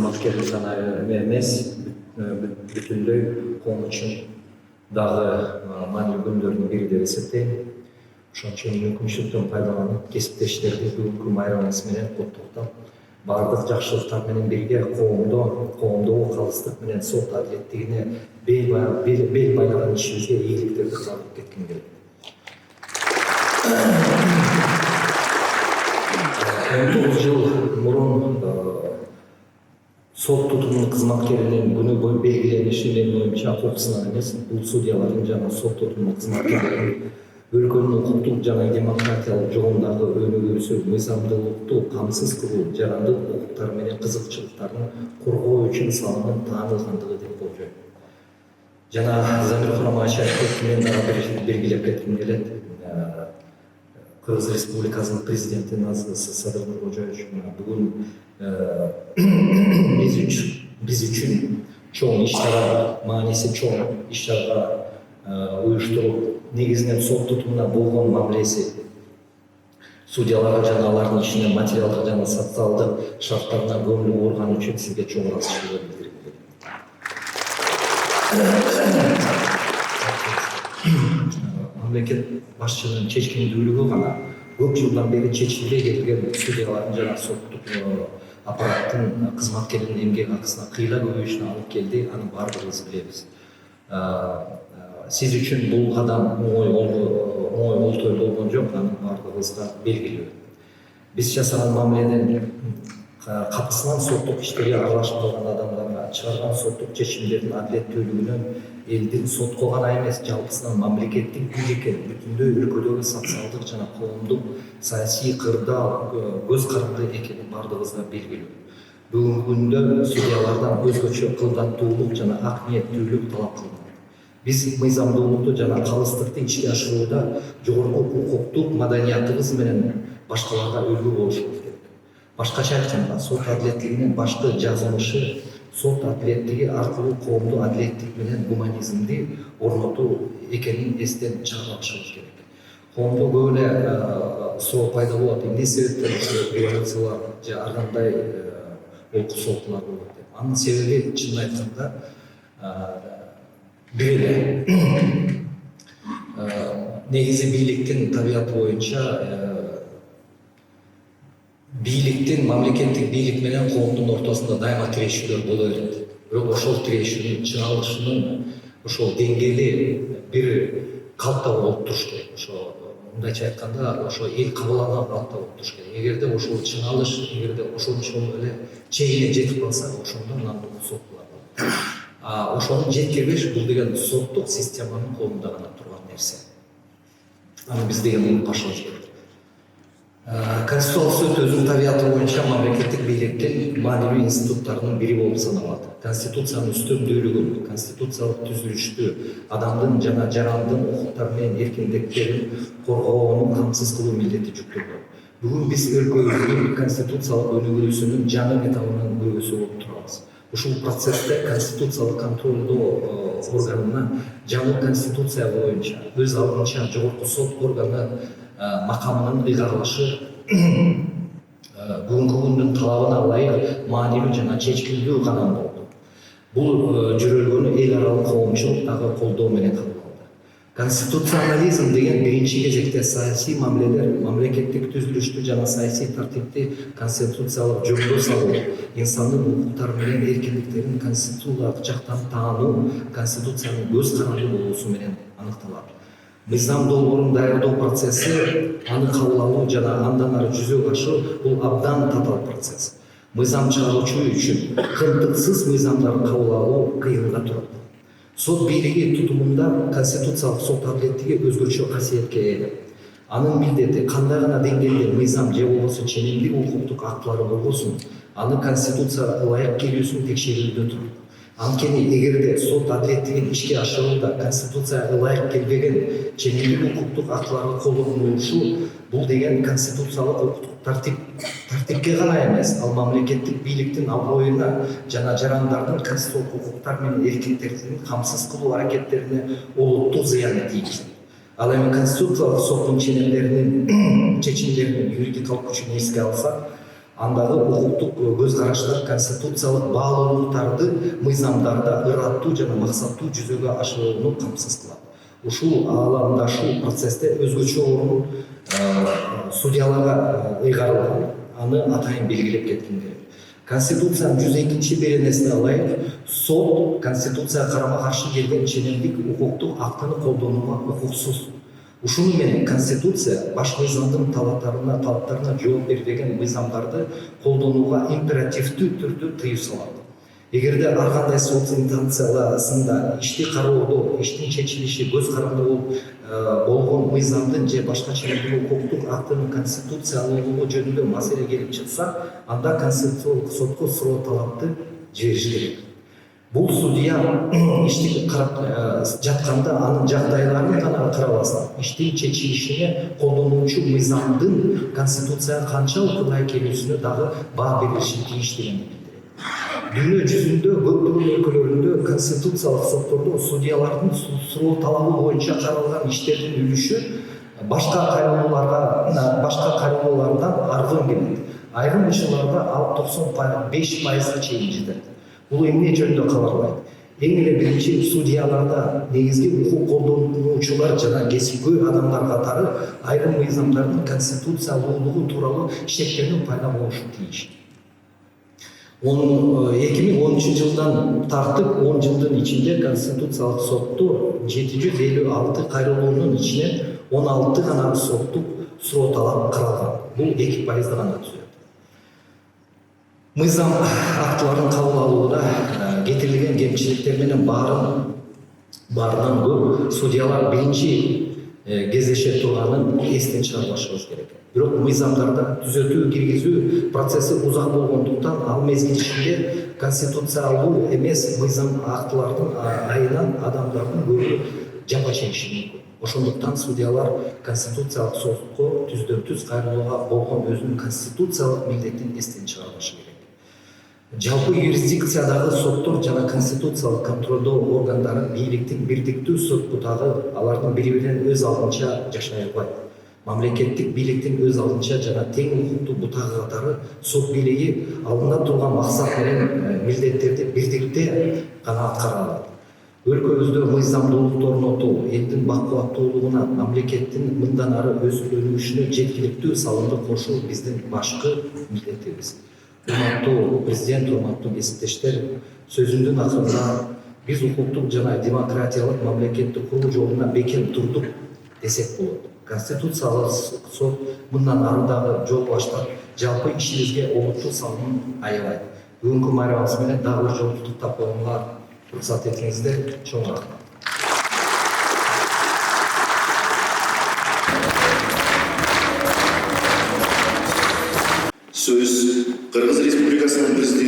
кызматкерлер гана эмес, бүтүндөй коом үчүн дагы маанилүү күндөрдүн бири деп эсептейм. Ошон үчүн мүмкүнчүлүктөн пайдаланып, кесиптештерди бүгүнкү майрамыбыз менен куттуктап, баардык жакшылыктар менен бирге коомдогу калыстык менен сот адилеттигине бел байлаган ишибизге ийгиликтерди каалап кетким келет. 19 жыл мурун сот тутумунун кызматкеринин күнү белгилениши менин оюмча окусунан эмес, бул судьялардын жана сот тутумунун кызматкерлеринин өлкөнүн укуктук жана демократиялык жолундагы өнүгүүсү, мыйзамдуулукту камсыз кылуу, жарандык укуктар менен кызыкчылыктарын коргоо үчүн салынып таанылгандыгы деп болжойм. Жана Замир Курамашевич мен дагы белгилеп кетким келет. Кыргыз Республикасынын президенти Назыр Садыр Нуркожоевич бүгүн биз үчүн чоң иш-чара, мааниси чоң иш-чарага уюштуруп, негизинен сот тутумуна болгон мамилеси, судьяларга жана алардын ишине материалдык жана социалдык шарттарына көңүл бурган үчүн сизге чоң ыраазычылык билдиргим келет. Мамлекет башчынын чечкиндүүлүгү гана көп жылдан бери чечилбей келген судьялардын жана соттук аппараттын кызматкеринин эмгек акысына кыйла көбөйүшүнө алып келди. Аны баардыгыбыз билебиз. Сиз үчүн бул кадам оңой олтой болгон жок, аны баардыгыбызга белгилүү. Биз жасаган мамиледен капысынан соттук иштерге аралашып калган адамдарга чыгарган соттук чечимдердин адилеттүүлүгүнөн элдин сотко гана эмес, жалпысынан мамлекеттик бийликке, бүтүндөй өлкөдөгү социалдык жана коомдук саясий кырдаал көз каранды экени баардыгыбызга белгилүү. Бүгүнкү күндө судьялардан өзгөчө кылдаттуулук жана ак ниеттүүлүк талап кылынат. Биз мыйзамдуулукту жана калыстыкты ишке ашырууда жогорку укуктук маданиятыбыз менен башкаларга үлгү болушубуз керек. Башкача айтканда, сот адилеттигинин башкы жазылышы сот адилеттиги аркылуу коомдук адилеттик менен гуманизмди орнотуу экенин эстен чыгарбашыбыз керек. Коомдо көп эле суроо пайда болот. Эмне себептен революциялар же ар кандай олку солкулар болот деп. Анын себеби чынын айтканда бир эле негизи бийликтин табияты боюнча бийликтин, мамлекеттик бийлик менен коомдун ортосунда дайыма тирешүүлөр боло берет. Бирок ошол тирешүүнүн чыңалышынын ошол деңгээли бир калпта болуп туруш керек. Ошо мындайча айтканда, ошо эл кабыл алган калпта болуп туруш керек. Эгерде ошол чыңалыш, эгерде ошончол эле чегине жетип калса, ошондо анан бул сот болот. Ошону жеткирбеш, бул деген соттук системанын колунда гана турган нерсе. Аны биз деген унутпашыбыз керек. Конституциялык сөт өзүнүн табияты боюнча мамлекеттик бийликтин маанилүү институттарынын бири болуп саналат. Конституциянын үстөмдүүлүгүн, конституциялык түзүлүштү, адамдын жана жарандын укуктары менен эркиндиктерин коргоону камсыз кылуу милдети жүктөлгөн. Бүгүн биз өлкөбүздүн конституциялык өнүгүүсүнүн жаңы этабынын күбөсү болуп турабыз. Ушул процессте конституциялык контролдоо органына жаңы конституция боюнча өз алдынча жогорку сот органы макамынын ыйгарылышы бүгүнкү күндүн талабына ылайык маанилүү жана чечкиндүү кадам болду. Бул жөрөлгөнү эл аралык коомчулук дагы колдоо менен кабыл алды. Конституционализм деген биринчи кезекте саясий мамилелер, мамлекеттик түзүлүштү жана саясий тартипти конституциялык жолдо салуу, инсандын укуктары менен эркиндиктерин конституциялык жактан таануу, конституциянын көз каранды болуусу менен аныкталат. Мыйзам долбоорун даярдоо процесси, аны кабыл алуу жана андан ары жүзөгө ашыруу бул абдан татаал процесс. Мыйзам чыгаруучу үчүн кымтыксыз мыйзамдарды кабыл алуу кыйынга турат. Сот бийлиги тутумунда конституциялык сот адилеттиги өзгөчө касиетке ээ. Анын милдети кандай гана деңгээлде мыйзам же болбосо ченемдик укуктук актылары болбосун, аны конституцияга ылайык келүүсүн текшерүүдө турат. Анткени эгерде сот адилеттигин ишке ашырууда конституцияга ылайык келбеген ченемдик укуктук актыларды колдонулушу, бул деген конституциялык укуктук тартипке гана эмес, ал мамлекеттик бийликтин аброюна жана жарандардын конституциялык укуктар менен эркиндиктерин камсыз кылуу аракеттерине олуттуу зыяны тийгизет. Ал эми конституциялык соттун чечимдеринин юридикалык күчүн эске алсак, андагы укуктук көз караштар конституциялык баалуулуктарды мыйзамдарда ыраттуу жана максаттуу жүзөгө ашырууну камсыз кылат. Ушул ааламдашуу процессте өзгөчө орун судьяларга ыйгарылган, аны атайын белгилеп кетким керек. Конституциянын 102 беренесине ылайык сот конституцияга карама каршы келген ченемдик укуктук актыны колдонууга укуксуз. Ушуну менен конституция баш мыйзамдын талаптарына жооп бербеген мыйзамдарды колдонууга императивдүү түрдө тыюу салат. Эгерде ар кандай сот инстанциясында ишти кароодо иштин чечилиши көз каранды болгон мыйзамдын же башка ченемдик укуктук актынын конституциялуулугу жөнүндө маселе келип чыкса, анда конституциялык сотко суроо талапты жибериш керек. Бул судья ишти карап жатканда анын жагдайларын гана карабастан, иштин чечилишине колдонуучу мыйзамдын конституцияга канчалык ылайык келүүсүнө дагы баа берилиши тийиш дегенди билдирет. Дүйнө жүзүндө көптөгөн өлкөлөрүндө конституциялык соттордо судьялардын суроо талабы боюнча каралган иштердин үлүшү башка кайрылуулардан аргын келет. Айрым учурларда ал 95%га чейин жетет. Бул эмне жөнүндө кабарлайт? Эң эле биринчи судьяларда негизги укук колдонуучулар жана кесипкөй адамдар катары айрым мыйзамдардын конституциялуулугу тууралуу шектенүү пайда болушу тийиш. 2013 жылдан тартып 10 жылдын ичинде конституциялык сотто 756 кайрылуунун ичинен 16 гана соттук суроо талап каралган. Бул 2% гана түзөт. Мыйзам актыларын кабыл алууда кетирилген кемчиликтер менен баарынан көп судьялар биринчи кездеше турганын эстен чыгарбашыбыз керек. Бирок мыйзамдарда түзөтүү киргизүү процесси узак болгондуктан ал мезгил ичинде конституциялуу эмес мыйзам актылардын айынан адамдардын көбү жапа чегиши мүмкүн. Ошондуктан судьялар конституциялык сотко түздөн-түз кайрылууга болгон өзүнүн конституциялык милдетин эстен чыгарбашы керек. Жалпы юрисдикциядагы соттор жана конституциялык контролдоо органдары бийликтин бирдиктүү сот бутагы алардын бири менен өз алдынча жашай албайт. Мамлекеттик бийликтин өз алдынча жана тең укуктуу бутагы катары сот бийлиги алдында турган максат менен милдеттерди бирдикте гана аткара алат. Өлкөбүздө мыйзамдуулукту орнотуу, элдин бакубаттуулугуна, мамлекеттин мындан ары өсүлүшүнө жеткиликтүү салымды кошуу биздин башкы милдетибиз. Урматтуу президент, урматтуу кесиптештер, сөзүмдүн акырында биз укуктук жана демократиялык мамлекетти куруу жолуна бекем турдук десек болот. Конституциялык сот мындан ары дагы жол баштап, жалпы ишибизге олуттуу салымын аябайт. Бүгүнкү майрамыбыз менен дагы бир жолу куттуктап коюнга уруксат этиңиздер. Чоң рахмат. Сөз Кыргыз Республикасынын президенти